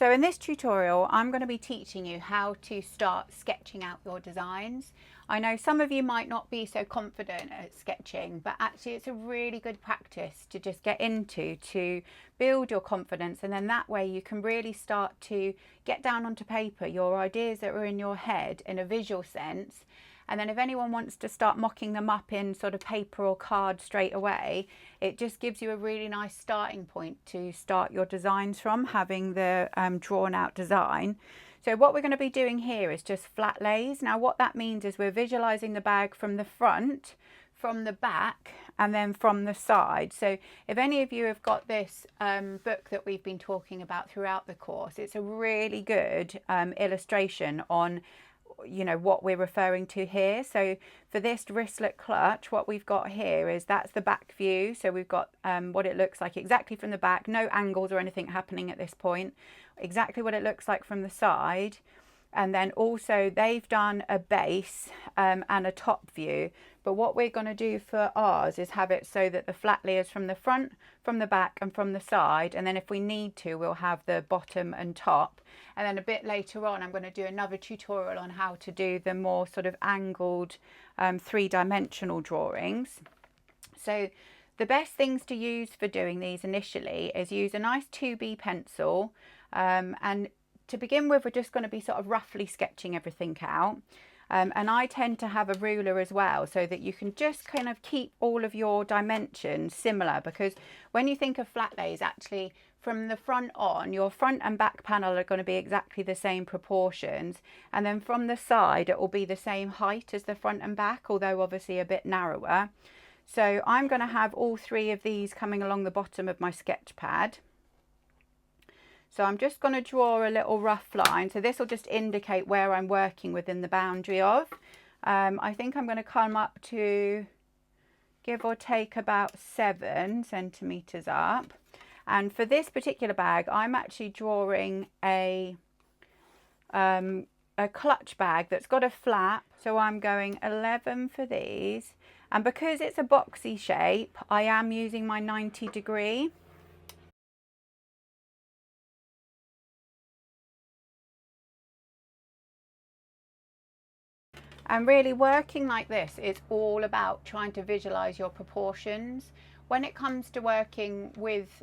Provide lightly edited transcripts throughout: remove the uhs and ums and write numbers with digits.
So in this tutorial, I'm going to be teaching you how to start sketching out your designs. I know some of you might not be so confident at sketching, but actually it's a really good practice to just get into to build your confidence, and then that way you can really start to get down onto paper your ideas that are in your head in a visual sense. And then if anyone wants to start mocking them up in sort of paper or card straight away, it just gives you a really nice starting point to start your designs from, having the drawn out design. So what we're going to be doing here is just flat lays. Now what that means is we're visualizing the bag from the front, from the back, and then from the side. So if any of you have got this book that we've been talking about throughout the course, it's a really good illustration on what we're referring to here. So for this wristlet clutch, what we've got here is that's the back view. So we've got what it looks like exactly from the back, no angles or anything happening at this point, exactly what it looks like from the side. And then also they've done a base and a top view. But what we're going to do for ours is have it so that the flat layers from the front, from the back and from the side. And then if we need to, we'll have the bottom and top. And then a bit later on, I'm going to do another tutorial on how to do the more sort of angled three-dimensional drawings. So the best things to use for doing these initially is use a nice 2B pencil. And to begin with, we're just going to be sort of roughly sketching everything out. And I tend to have a ruler as well, so that you can just kind of keep all of your dimensions similar, because when you think of flat lays, actually from the front on, your front and back panel are going to be exactly the same proportions, and then from the side it will be the same height as the front and back, although obviously a bit narrower. So I'm going to have all three of these coming along the bottom of my sketch pad. So I'm just going to draw a little rough line. So this will just indicate where I'm working within the boundary of. I think I'm going to come up to give or take about 7 centimeters up. And for this particular bag, I'm actually drawing a clutch bag that's got a flap. So I'm going 11 for these. And because it's a boxy shape, I am using my 90°. And really working like this is all about trying to visualize your proportions. When it comes to working with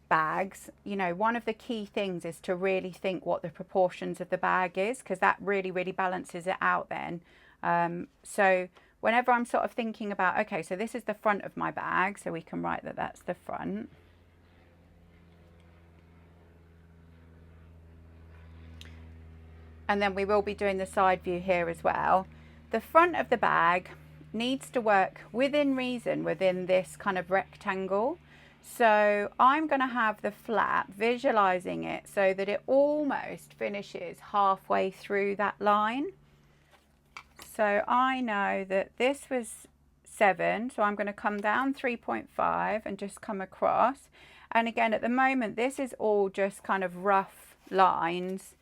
bags, one of the key things is to really think what the proportions of the bag is, because that really balances it out then. So whenever I'm sort of thinking about, okay, so this is the front of my bag, so we can write that that's the front. And then we will be doing the side view here as well. The front of the bag needs to work within reason within this kind of rectangle. So I'm going to have the flap, visualizing it so that it almost finishes halfway through that line. So I know that this was 7, so I'm going to come down 3.5 and just come across. And again, at the moment, this is all just kind of rough lines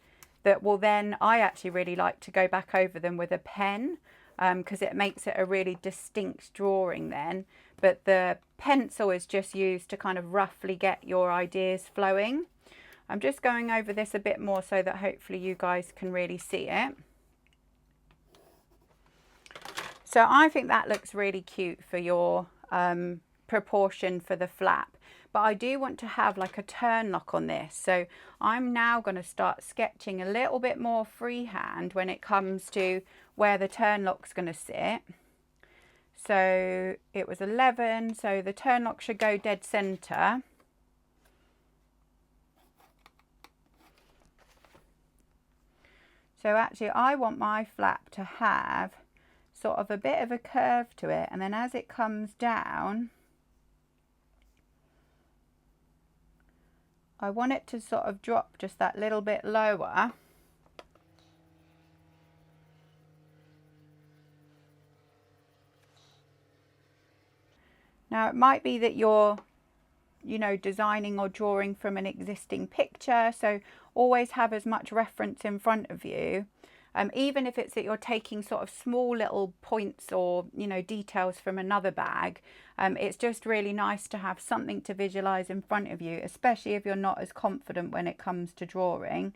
that will then, I actually really like to go back over them with a pen, because it makes it a really distinct drawing then. But the pencil is just used to kind of roughly get your ideas flowing. I'm just going over this a bit more so that hopefully you guys can really see it. So I think that looks really cute for your proportion for the flap. But I do want to have like a turn lock on this. So I'm now going to start sketching a little bit more freehand when it comes to where the turn lock's going to sit. So it was 11, so the turn lock should go dead center. So actually I want my flap to have sort of a bit of a curve to it, and then as it comes down, I want it to sort of drop just that little bit lower. Now it might be that you're, designing or drawing from an existing picture, so always have as much reference in front of you. even if it's that you're taking sort of small little points or, you know, details from another bag. It's just really nice to have something to visualize in front of you, especially if you're not as confident when it comes to drawing.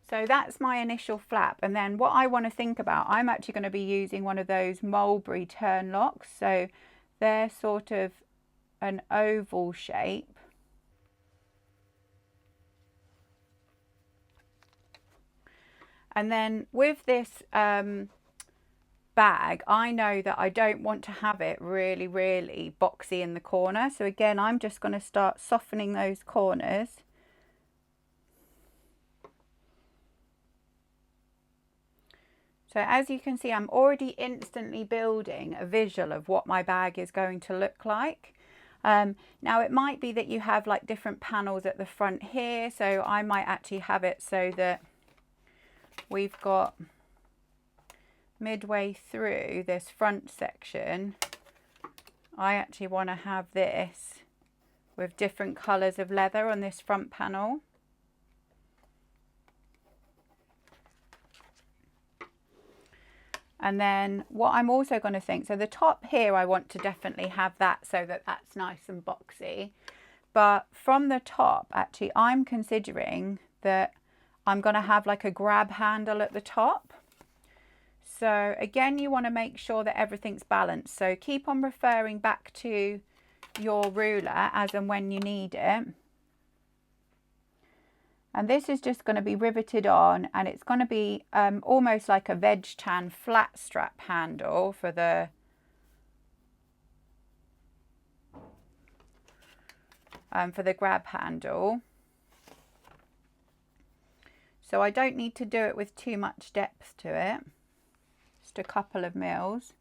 So that's my initial flap, and then what I want to think about, I'm actually going to be using one of those mulberry turn locks. So they're sort of an oval shape. And then with this bag, I know that I don't want to have it really, really boxy in the corner. So again, I'm just going to start softening those corners. So as you can see, I'm already instantly building a visual of what my bag is going to look like. Now it might be that you have like different panels at the front here. So I might actually have it so that we've got midway through this front section, I actually want to have this with different colours of leather on this front panel. And then what I'm also going to think, so the top here I want to definitely have that so that that's nice and boxy. But from the top, actually, I'm considering that I'm going to have like a grab handle at the top. So again, you want to make sure that everything's balanced. So keep on referring back to your ruler as and when you need it. And this is just going to be riveted on, and it's going to be almost like a veg tan flat strap handle for the grab handle. So I don't need to do it with too much depth to it, just a couple of mils.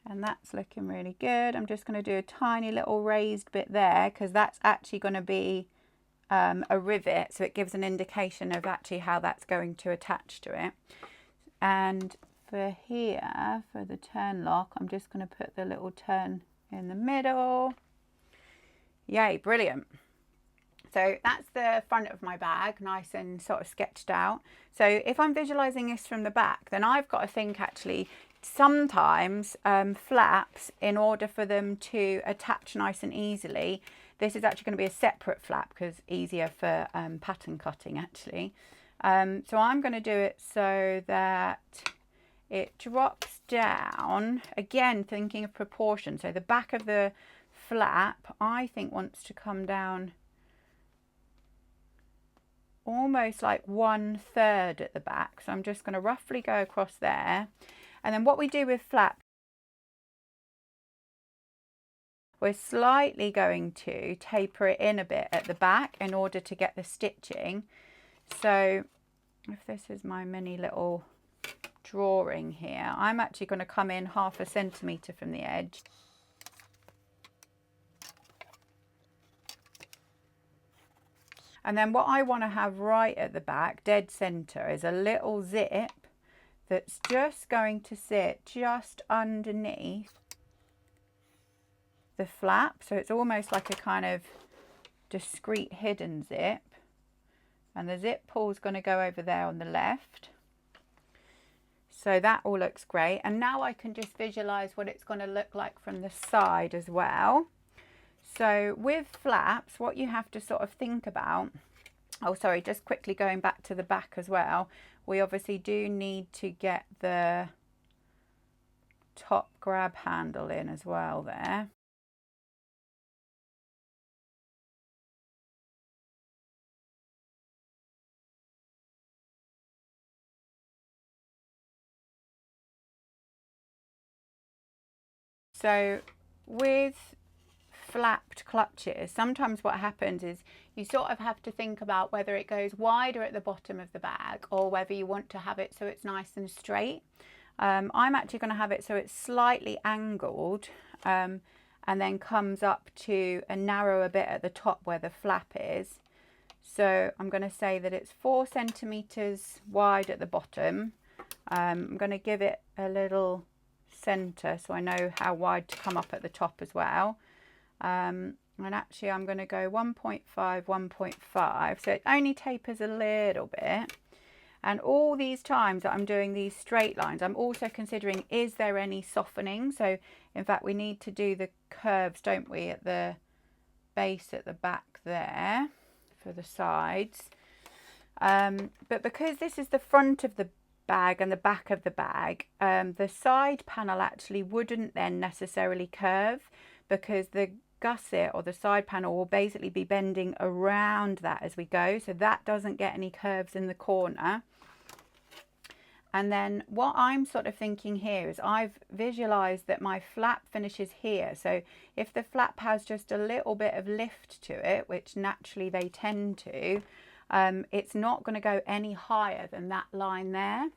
And that's looking really good. I'm just going to do a tiny little raised bit there because that's actually going to be a rivet, so it gives an indication of actually how that's going to attach to it. And for here, for the turn lock, I'm just going to put the little turn in the middle. Yay, brilliant. So that's the front of my bag, nice and sort of sketched out. So if I'm visualizing this from the back, then I've got to think actually sometimes flaps, in order for them to attach nice and easily, this is actually going to be a separate flap because easier for pattern cutting actually. So I'm going to do it so that it drops down, again thinking of proportion. So the back of the flap I think wants to come down almost like 1/3 at the back. So I'm just going to roughly go across there. And then what we do with flap, we're slightly going to taper it in a bit at the back in order to get the stitching. So if this is my mini little drawing here, I'm actually going to come in 1/2 centimetre from the edge. And then what I want to have right at the back, dead centre, is a little zip that's just going to sit just underneath the flap. So it's almost like a kind of discreet hidden zip. And the zip pull is going to go over there on the left. So that all looks great. And now I can just visualize what it's going to look like from the side as well. So with flaps, what you have to sort of think about, oh sorry, just quickly going back to the back as well, we obviously do need to get the top grab handle in as well there. So with flapped clutches, sometimes what happens is you sort of have to think about whether it goes wider at the bottom of the bag or whether you want to have it so it's nice and straight. I'm actually going to have it so it's slightly angled and then comes up to a narrower bit at the top where the flap is. So I'm going to say that it's 4 centimetres wide at the bottom. I'm going to give it a little center so I know how wide to come up at the top as well. And actually I'm going to go 1.5, 1.5, so it only tapers a little bit. And all these times that I'm doing these straight lines, I'm also considering, is there any softening? So in fact we need to do the curves, don't we, at the base at the back there for the sides. But because this is the front of the bag and the back of the bag, the side panel actually wouldn't then necessarily curve, because the gusset or the side panel will basically be bending around that as we go, so that doesn't get any curves in the corner. And then what I'm sort of thinking here is I've visualized that my flap finishes here, so if the flap has just a little bit of lift to it, which naturally they tend to, it's not going to go any higher than that line there.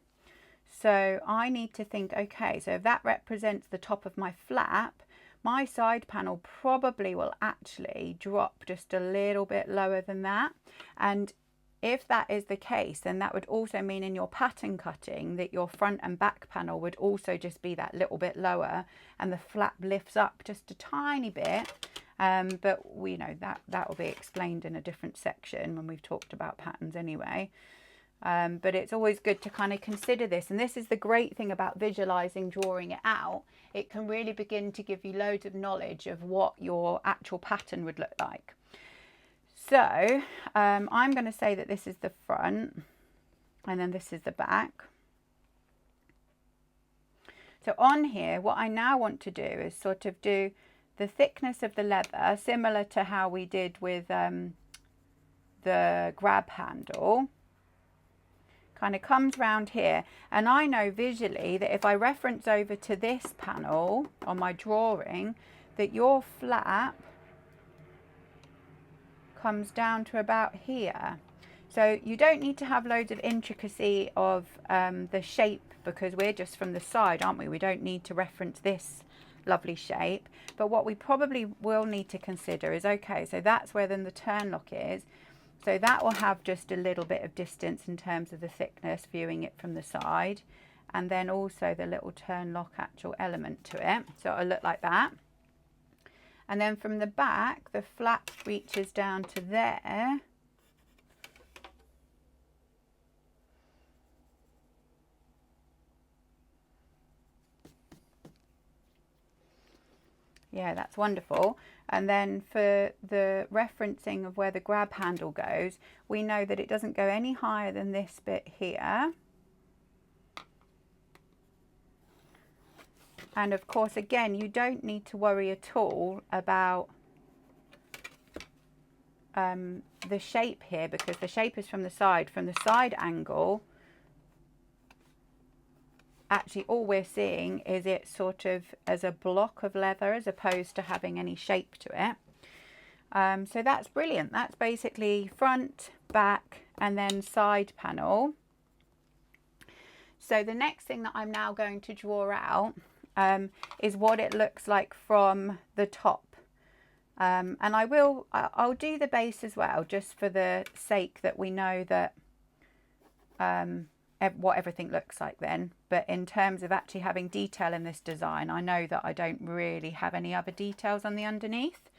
So I need to think, okay, so if that represents the top of my flap, my side panel probably will actually drop just a little bit lower than that. And if that is the case, then that would also mean in your pattern cutting that your front and back panel would also just be that little bit lower, and the flap lifts up just a tiny bit. But we know that will be explained in a different section when we've talked about patterns anyway. But it's always good to kind of consider this, and this is the great thing about visualizing, drawing it out. It can really begin to give you loads of knowledge of what your actual pattern would look like. So I'm going to say that this is the front and then this is the back. So on here, what I now want to do is sort of do the thickness of the leather, similar to how we did with the grab handle. Kind of comes round here, and I know visually that if I reference over to this panel on my drawing, that your flap comes down to about here. So you don't need to have loads of intricacy of the shape, because we're just from the side, aren't we? We don't need to reference this lovely shape. But what we probably will need to consider is, okay, so that's where then the turn lock is. So that will have just a little bit of distance in terms of the thickness, viewing it from the side, and then also the little turn lock actual element to it. So it'll look like that. And then from the back, the flap reaches down to there. Yeah, that's wonderful. And then for the referencing of where the grab handle goes, we know that it doesn't go any higher than this bit here. And of course, again, you don't need to worry at all about the shape here, because the shape is from the side angle. Actually, all we're seeing is it sort of as a block of leather as opposed to having any shape to it. So that's brilliant. That's basically front, back, and then side panel. So the next thing that I'm now going to draw out is what it looks like from the top. And I'll do the base as well, just for the sake that we know that what everything looks like then. But in terms of actually having detail in this design, I know that I don't really have any other details on the underneath.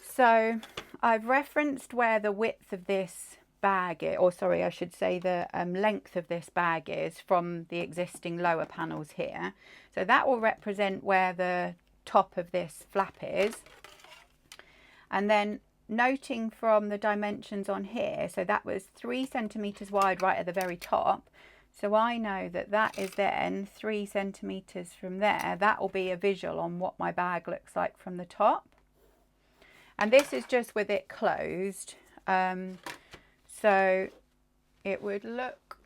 So I've referenced where the width of this bag is, or sorry, I should say the length of this bag is from the existing lower panels here. So that will represent where the top of this flap is. And then noting from the dimensions on here, so that was 3 centimeters wide right at the very top. So I know that that is then 3 centimeters from there. That will be a visual on what my bag looks like from the top. And this is just with it closed. So it would look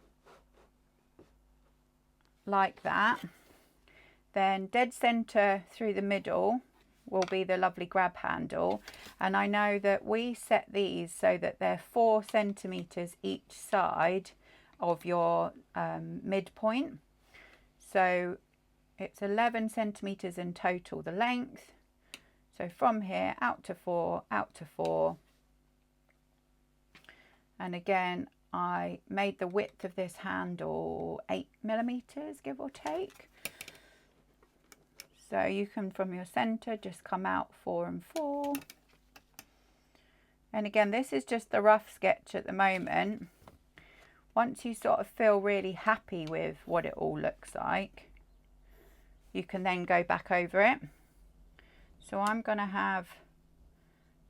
like that. Then dead center through the middle will be the lovely grab handle, and I know that we set these so that they're 4 centimeters each side of your midpoint, so it's 11 centimeters in total, the length. So from here out to 4, out to 4, and again I made the width of this handle 8 millimeters, give or take. So you can, from your center, just come out 4 and 4. And again, this is just the rough sketch at the moment. Once you sort of feel really happy with what it all looks like, you can then go back over it. So I'm going to have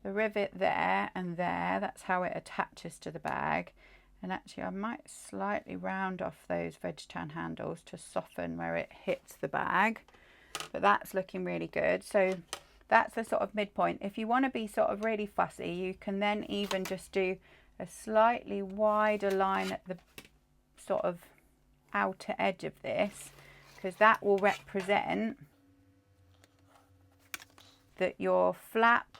the rivet there and there. That's how it attaches to the bag. And actually I might slightly round off those veg tan handles to soften where it hits the bag. But that's looking really good. So that's the sort of midpoint. If you want to be sort of really fussy, you can then even just do a slightly wider line at the sort of outer edge of this, because that will represent that your flap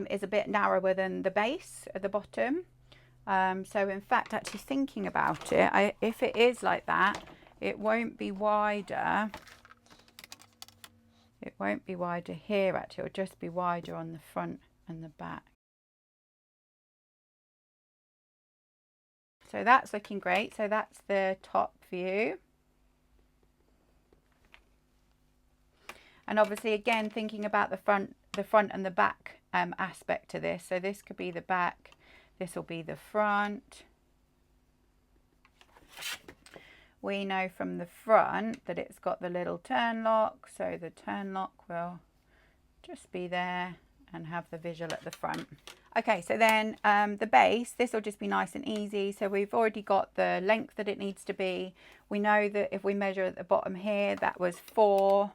is a bit narrower than the base at the bottom. So in fact, actually thinking about it, if it is like that, it won't be wider. It won't be wider here actually, it'll just be wider on the front and the back. So that's looking great. So that's the top view. And obviously again, thinking about the front and the back aspect to this. So this could be the back, this will be the front. We know from the front that it's got the little turn lock, so the turn lock will just be there and have the visual at the front. Okay, so then the base, this will just be nice and easy. So we've already got the length that it needs to be. We know that if we measure at the bottom here, that was 4.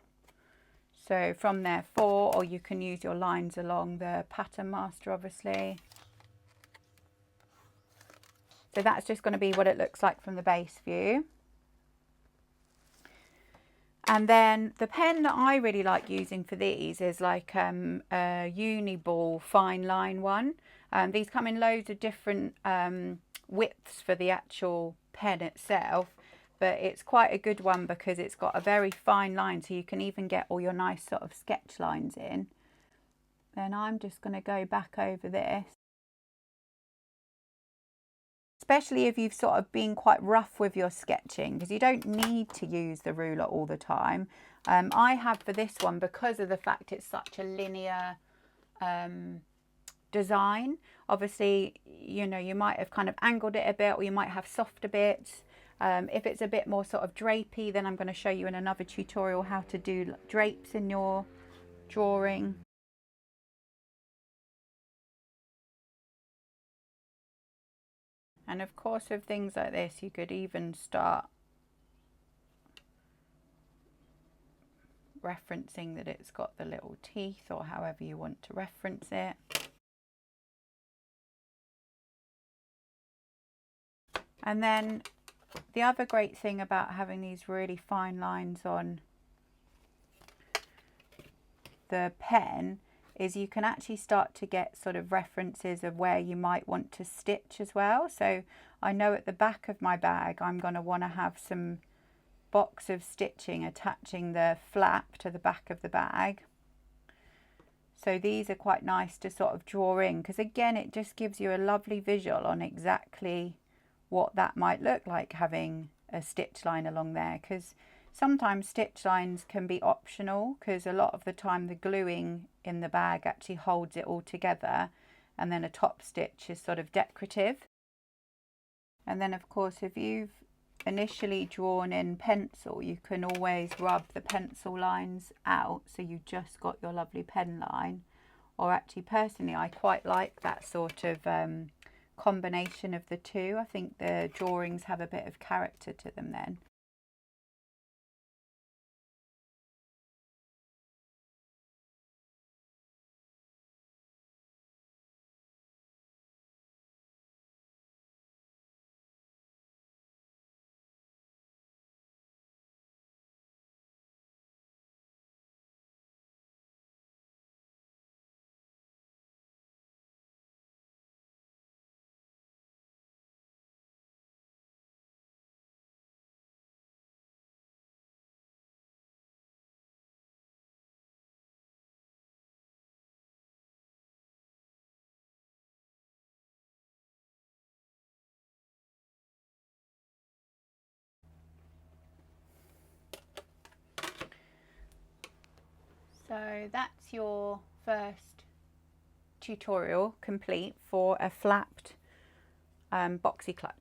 So from there 4, or you can use your lines along the pattern master obviously. So that's just going to be what it looks like from the base view. And then the pen that I really like using for these is like a Uni-ball fine line one. These come in loads of different widths for the actual pen itself, but it's quite a good one because it's got a very fine line, so you can even get all your nice sort of sketch lines in. Then I'm just going to go back over this. Especially if you've sort of been quite rough with your sketching, because you don't need to use the ruler all the time. I have for this one, because of the fact it's such a linear design. Obviously, you know, you might have kind of angled it a bit, or you might have softer bits. If it's a bit more sort of drapey, then I'm going to show you in another tutorial how to do drapes in your drawing. And of course, with things like this, you could even start referencing that it's got the little teeth, or however you want to reference it. And then the other great thing about having these really fine lines on the pen is you can actually start to get sort of references of where you might want to stitch as well. So I know at the back of my bag I'm going to want to have some box of stitching attaching the flap to the back of the bag. So these are quite nice to sort of draw in, because again it just gives you a lovely visual on exactly what that might look like, having a stitch line along there, because sometimes stitch lines can be optional, because a lot of the time the gluing in the bag actually holds it all together, and then a top stitch is sort of decorative. And then of course, if you've initially drawn in pencil, you can always rub the pencil lines out so you just got your lovely pen line. Or actually personally, I quite like that sort of combination of the two. I think the drawings have a bit of character to them then. So that's your first tutorial complete for a flapped boxy clutch.